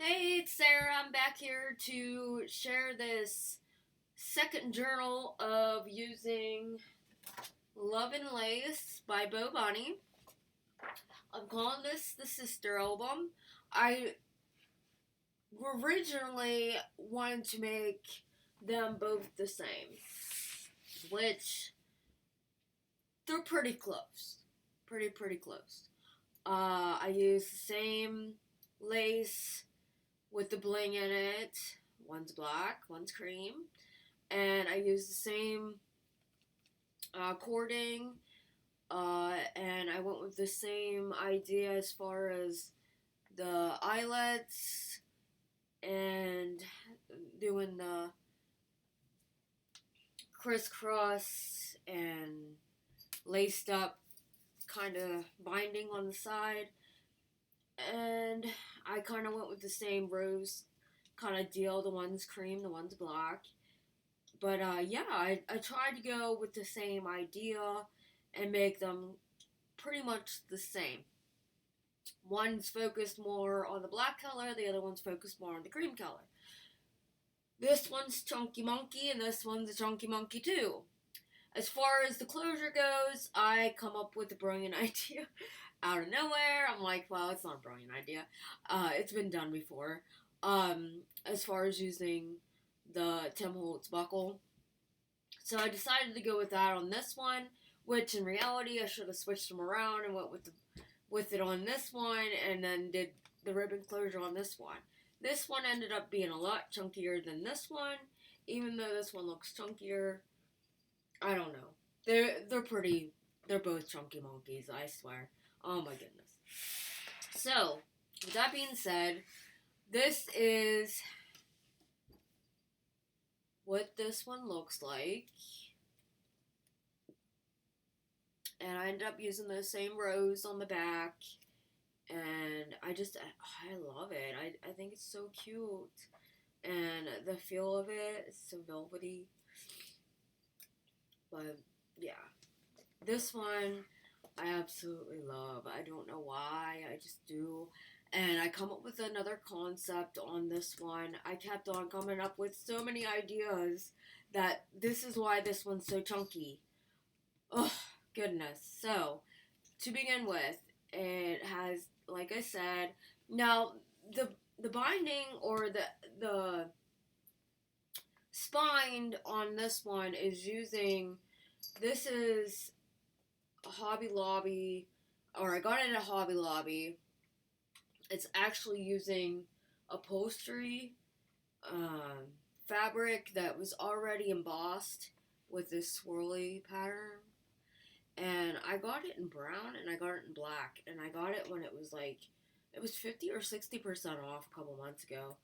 Hey, it's Sarah. I'm back here to share this second journal of using Love and Lace by Bo Bunny. I'm calling this the sister album. I originally wanted to make them both the same, which they're pretty close. Pretty close. I use the same lace with the bling in it. One's black, one's cream. And I use the same cording, and I went with the same idea as far as the eyelets and doing the crisscross and laced up kind of binding on the side. And I kind of went with the same rose kind of deal. The one's cream, the one's black. But yeah, I tried to go with the same idea and make them pretty much the same. One's focused more on the black color, the other one's focused more on the cream color. This one's Chunky Monkey, and this one's a Chunky Monkey too. As far as the closure goes, I come up with a brilliant idea out of nowhere. I'm like, well, it's not a brilliant idea. It's been done before. As far as using the Tim Holtz buckle. So I decided to go with that on this one, which in reality I should have switched them around and went with it on this one and then did the ribbon closure on this one. This one ended up being a lot chunkier than this one, even though this one looks chunkier. I don't know. They're both chunky monkeys, I swear. Oh my goodness. So, with that being said, this is what this one looks like. And I ended up using the same rose on the back. And I love it. I think it's so cute. And the feel of it is so velvety. But, yeah. This one, I absolutely love. I don't know why. I just do. And I come up with another concept on this one. I kept on coming up with so many ideas that this is why this one's so chunky. Oh, goodness. So, to begin with, it has, like I said, now the binding or the spine on this one is using, this is a Hobby Lobby, or I got it at Hobby Lobby. It's actually using upholstery fabric that was already embossed with this swirly pattern. And I got it in brown and I got it in black. And I got it when it was like, it was 50 or 60% off a couple months ago.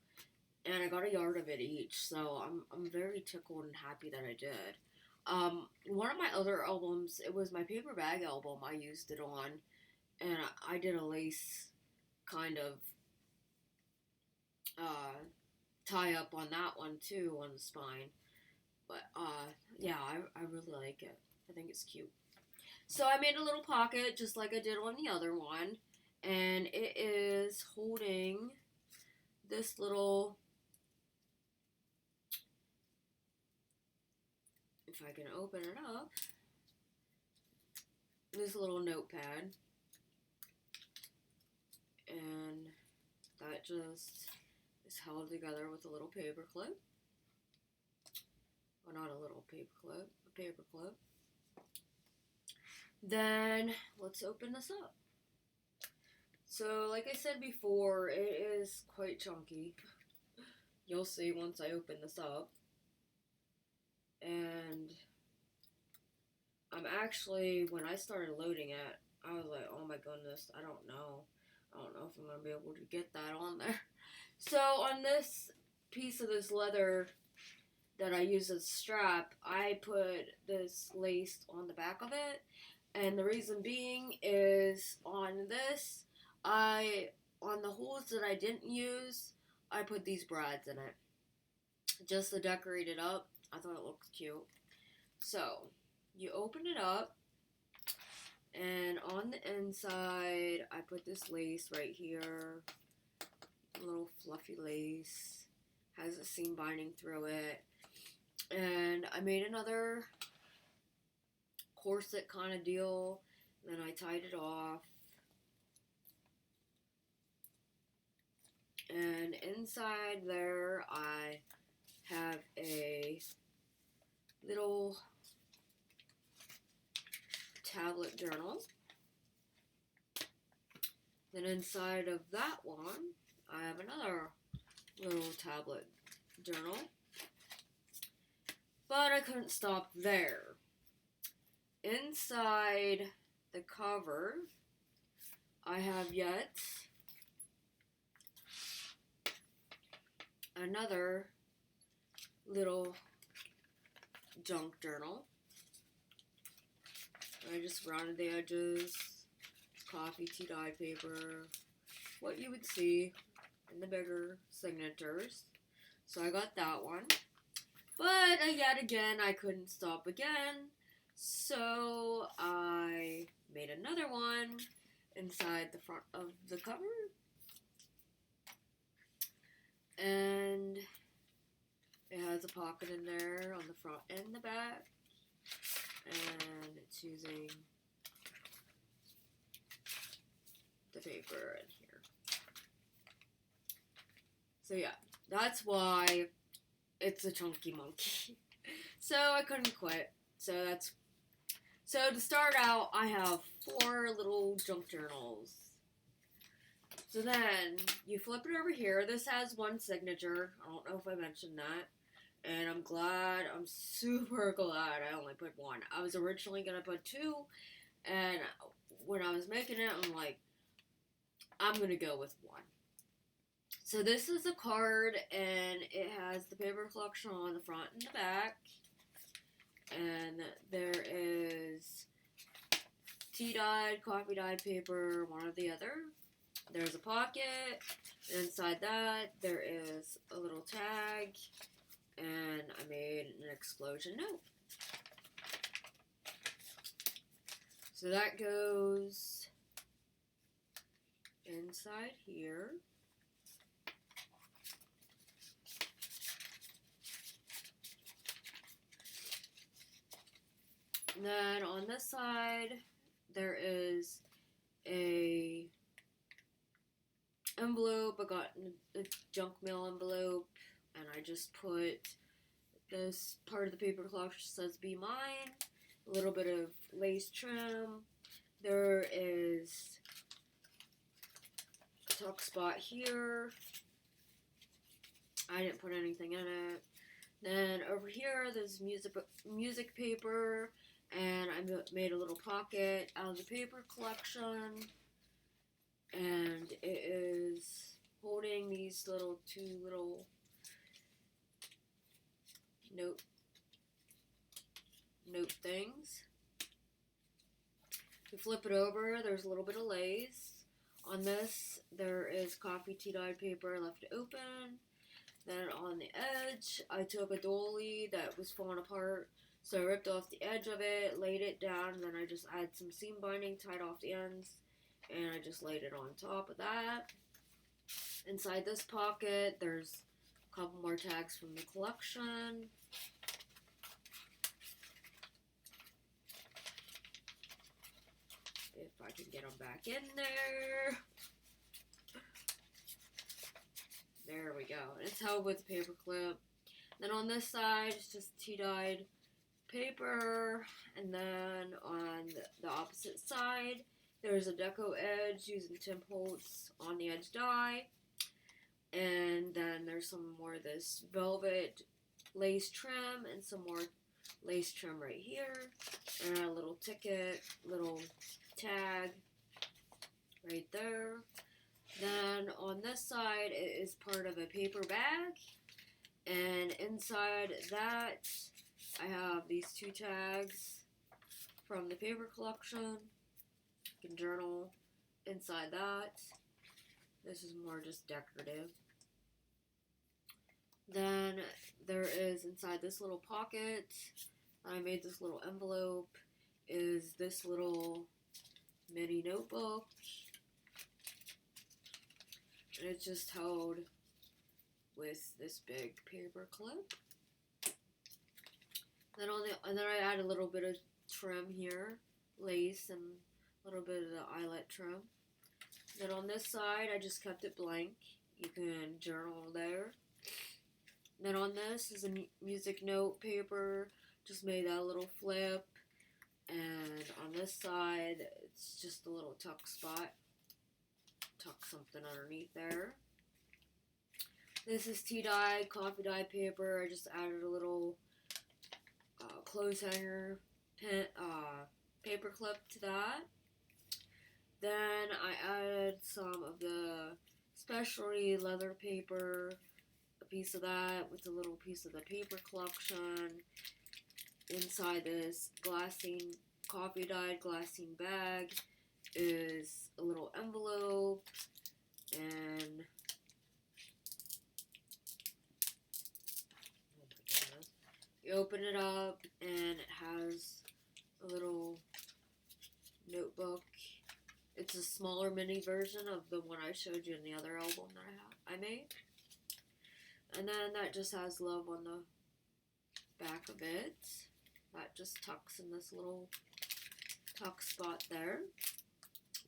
And I got a yard of it each. So I'm very tickled and happy that I did. One of my other albums, it was my paper bag album I used it on. And I did a lace kind of tie up on that one too, on the spine. But yeah, I really like it. I think it's cute. So I made a little pocket just like I did on the other one, and it is holding this little, if I can open it up, this little notepad, and that just is held together with a little paper clip. Well, not a little paper clip, a paper clip. Then let's open this up. So, like I said before, it is quite chunky. You'll see once I open this up. And I'm actually, when I started loading it, I was like, oh my goodness, I don't know if I'm going to be able to get that on there. So, on this piece of this leather that I use as a strap, I put this lace on the back of it. And the reason being is on this, on the holes that I didn't use, I put these brads in it. Just to decorate it up. I thought it looked cute. So, you open it up, and on the inside, I put this lace right here. A little fluffy lace. Has a seam binding through it. And I made another corset kind of deal. Then I tied it off. And inside there I have a little tablet journal. Then inside of that one, I have another little tablet journal. But I couldn't stop there. Inside the cover, I have yet another little junk journal. I just rounded the edges, coffee, tea dye paper, what you would see in the bigger signatures. So I got that one. But yet again, I couldn't stop again. So I made another one inside the front of the cover. And it has a pocket in there on the front and the back. And it's using the paper in here. So yeah, that's why it's a chunky monkey. So I couldn't quit. So to start out, I have 4 little junk journals. So then you flip it over here. This has 1 signature. I don't know if I mentioned that. And I'm super glad I only put 1. I was originally going to put 2. And when I was making it, I'm like, I'm going to go with 1. So this is a card, and it has the paper collection on the front and the back. And there is tea-dyed, coffee-dyed paper, one or the other. There's a pocket. Inside that, there is a little tag. And I made an explosion note. So that goes inside here. And then on this side, there is a envelope. I got a junk mail envelope, and I just put this part of the paper collection says "Be Mine." A little bit of lace trim. There is a tuck spot here. I didn't put anything in it. Then over here, there's music paper. And I made a little pocket out of the paper collection, and it is holding these 2 little note things. You flip it over, there's a little bit of lace. On this, there is coffee tea dyed paper left open. Then on the edge, I took a dolly that was falling apart. So I ripped off the edge of it, laid it down, and then I just added some seam binding, tied off the ends, and I just laid it on top of that. Inside this pocket, there's a couple more tags from the collection. If I can get them back in there. There we go. And it's held with a paper clip. Then on this side, it's just tea-dyed paper, and then on the opposite side there's a deco edge using Tim Holtz on the edge dye, and then there's some more of this velvet lace trim and some more lace trim right here, and a little ticket, little tag right there. Then on this side it is part of a paper bag, and inside that I have these 2 tags from the paper collection. You can journal inside that. This is more just decorative. Then there is inside this little pocket, I made this little envelope, is this little mini notebook. And it's just held with this big paper clip. And then I add a little bit of trim here, lace, and a little bit of the eyelet trim. Then on this side, I just kept it blank. You can journal there. Then on this is a music note paper. Just made that little flip. And on this side, it's just a little tuck spot. Tuck something underneath there. This is tea dye, coffee dye paper. I just added a little clothes hanger paper clip to that. Then I added some of the specialty leather paper, a piece of that with a little piece of the paper collection. Inside this coffee dyed glassine bag is a little envelope, and you open it up and it has a little notebook. It's a smaller mini version of the one I showed you in the other album that I made. And then that just has love on the back of it. That just tucks in this little tuck spot there.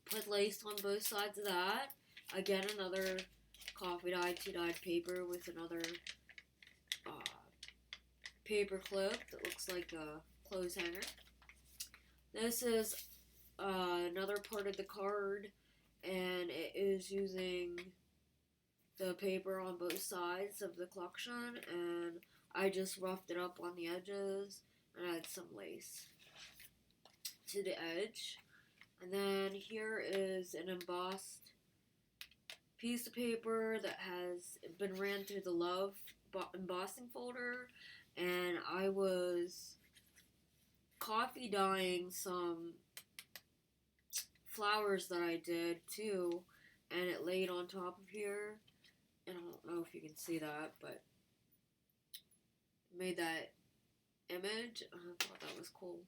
Put lace on both sides of that. Again, another coffee dyed, tea dyed paper with another paper clip that looks like a clothes hanger. This is another part of the card, and it is using the paper on both sides of the collection, and I just roughed it up on the edges and added some lace to the edge. And then here is an embossed piece of paper that has been ran through the Love embossing folder, and I was coffee dyeing some flowers that I did too, and it laid on top of here, and I don't know if you can see that, but made that image. I thought that was cool.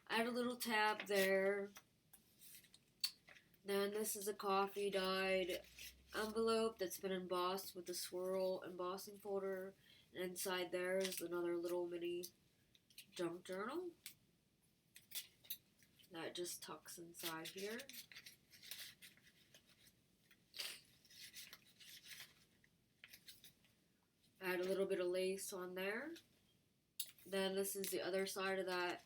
I had a little tab there. Then this is a coffee dyed envelope that's been embossed with a swirl embossing folder, and inside there is another little mini junk journal that just tucks inside here. Add a little bit of lace on there. Then this is the other side of that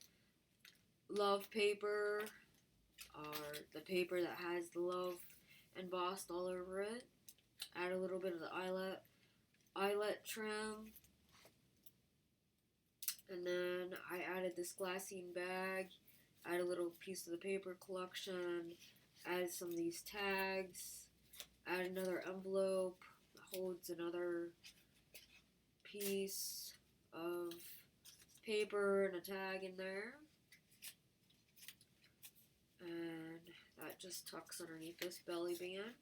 love paper, or the paper that has the love embossed all over it. Add a little bit of the eyelet trim. And then I added this glassine bag. Add a little piece of the paper collection. Add some of these tags. Add another envelope that holds another piece of paper and a tag in there. And that just tucks underneath this belly band.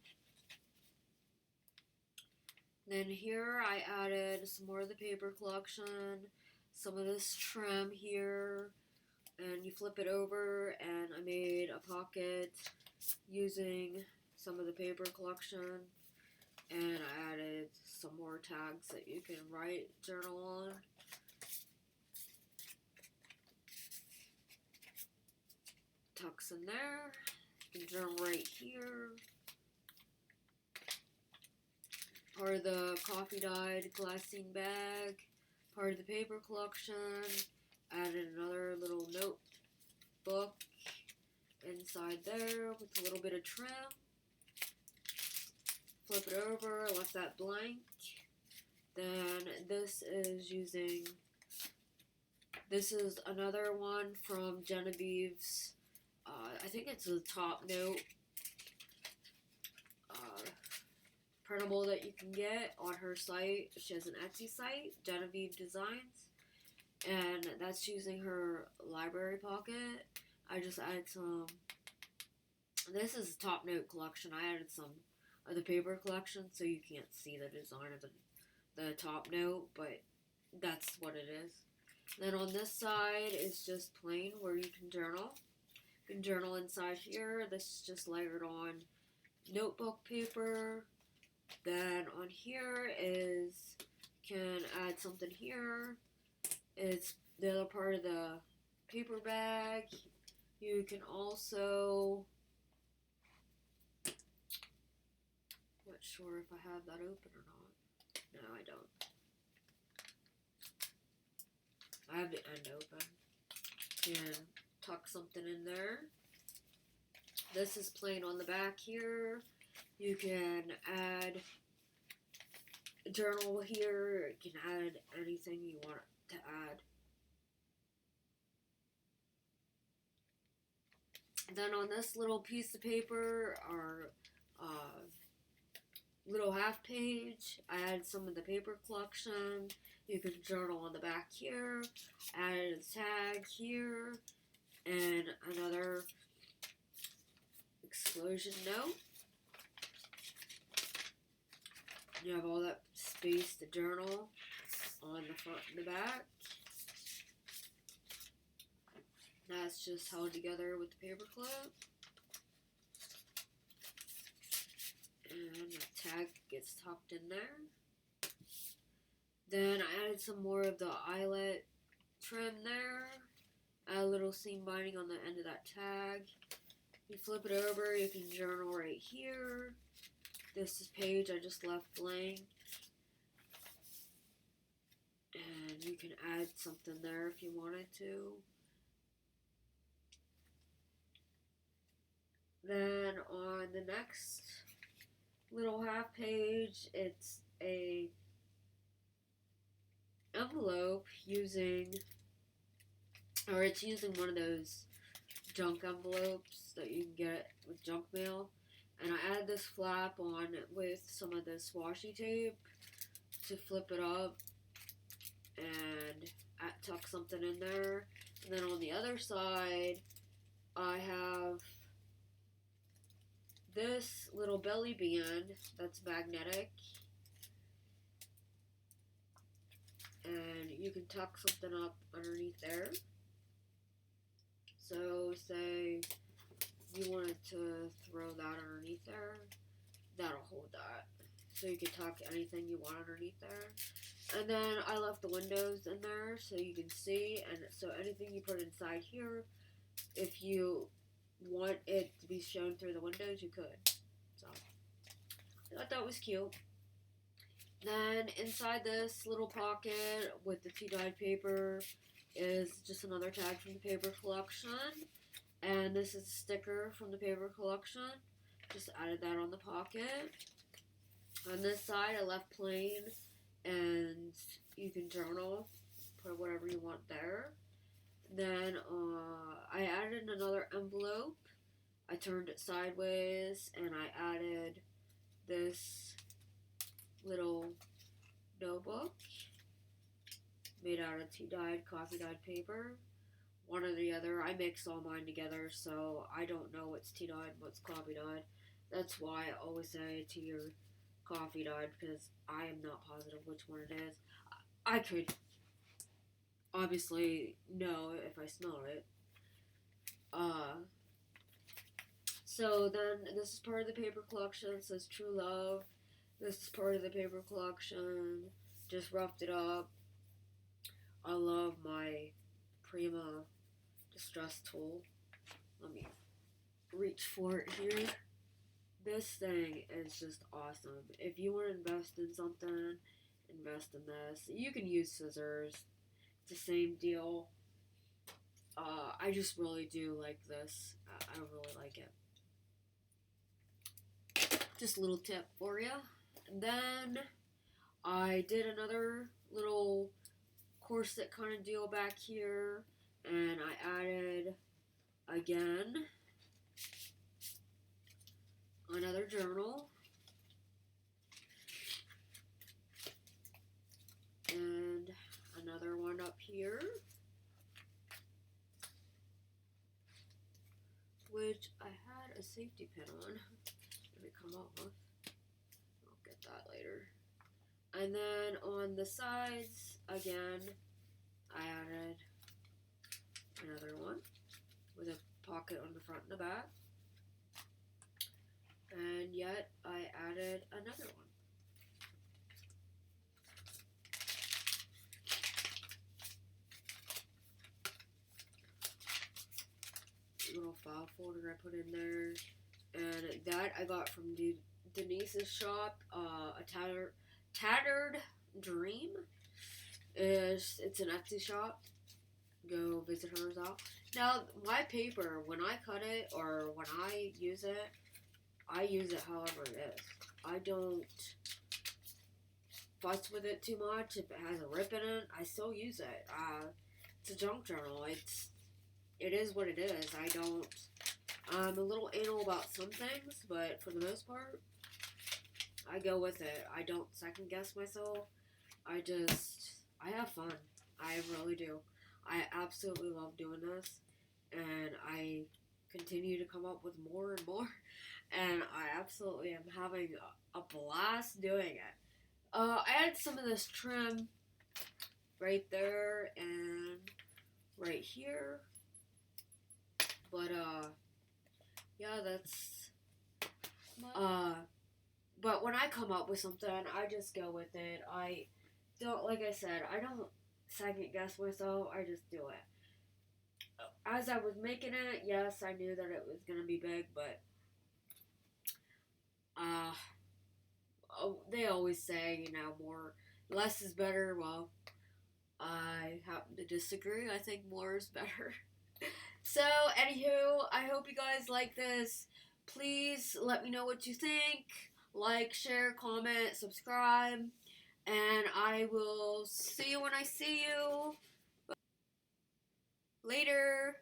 Then here I added some more of the paper collection, some of this trim here, and you flip it over, and I made a pocket using some of the paper collection, and I added some more tags that you can write journal on. Tucks in there. You can journal right here. Part of the coffee dyed glassine bag. Part of the paper collection. Added another little notebook inside there with a little bit of trim. Flip it over, left that blank. Then this is another one from Genevieve's. I think it's a top note printable that you can get on her site. She has an Etsy site, Genevieve Designs, and that's using her library pocket. I just added some. This is a top note collection. I added some of the paper collection, so you can't see the design of the top note, but that's what it is. Then on this side is just plain where you can journal. You can journal inside here. This is just layered on notebook paper, Then on here is, can add something here. It's the other part of the paper bag. You can also, not sure if I have that open or not. No, I don't. I have the end open. And tuck something in there. This is plain on the back here. You can add a journal here. You can add anything you want to add. Then on this little piece of paper, our little half page, I added some of the paper collection. You can journal on the back here. Added a tag here. And another explosion note. You have all that space to journal on the front and the back. That's just held together with the paper clip. And the tag gets tucked in there. Then I added some more of the eyelet trim there. Add a little seam binding on the end of that tag. You flip it over, you can journal right here. This is page I just left blank. And you can add something there if you wanted to. Then on the next little half page, it's a envelope using one of those junk envelopes that you can get with junk mail. And I added this flap on with some of this washi tape to flip it up and tuck something in there. And then on the other side, I have this little belly band that's magnetic. And you can tuck something up underneath there. So say you wanted to throw that underneath there, that'll hold that. So you can tuck anything you want underneath there. And then I left the windows in there so you can see, and so anything you put inside here, if you want it to be shown through the windows, you could. So I thought that was cute. Then inside this little pocket with the tea-dyed paper is just another tag from the paper collection. And this is a sticker from the paper collection. Just added that on the pocket. On this side, I left plain, and you can journal, put whatever you want there. Then I added another envelope. I turned it sideways, and I added this little notebook made out of tea-dyed, coffee-dyed paper. One or the other. I mix all mine together, so I don't know what's tea-dyed and what's coffee-dyed. That's why I always say tea or coffee-dyed, because I am not positive which one it is. I could obviously know if I smell it. So then this is part of the paper collection. It says True Love. This is part of the paper collection. Just roughed it up. I love my Prima distress tool. Let me reach for it here. This thing is just awesome. If you want to invest in something, invest in this. You can use scissors. It's the same deal. I just really do like this. I really like it. Just a little tip for you. And then I did another little corset kind of deal back here, and I added again another journal and another one up here, which I had a safety pin on. Let me come off. I'll get that later. And then on the sides, again, I added another one with a pocket on the front and the back. And yet, I added another one. file folder I put in there. And that I got from Denise's shop, a tattered dream. It's an Etsy shop. Go visit hers out. Now, my paper, when I cut it or when I use it however it is. I don't fuss with it too much. If it has a rip in it, I still use it. It's a junk journal. It is what it is. I'm a little anal about some things, but for the most part, I go with it. I don't second guess myself. I have fun. I really do. I absolutely love doing this, and I continue to come up with more and more, and I absolutely am having a blast doing it. I added some of this trim right there and right here, but yeah, that's but when I come up with something, I just go with it. I don't, like I said, I don't second guess myself. I just do it. As I was making it, yes, I knew that it was gonna be big, but they always say, less is better. Well, I happen to disagree. I think more is better. So, anywho, I hope you guys like this. Please let me know what you think. Like, share, comment, subscribe. And I will see you when I see you. Later.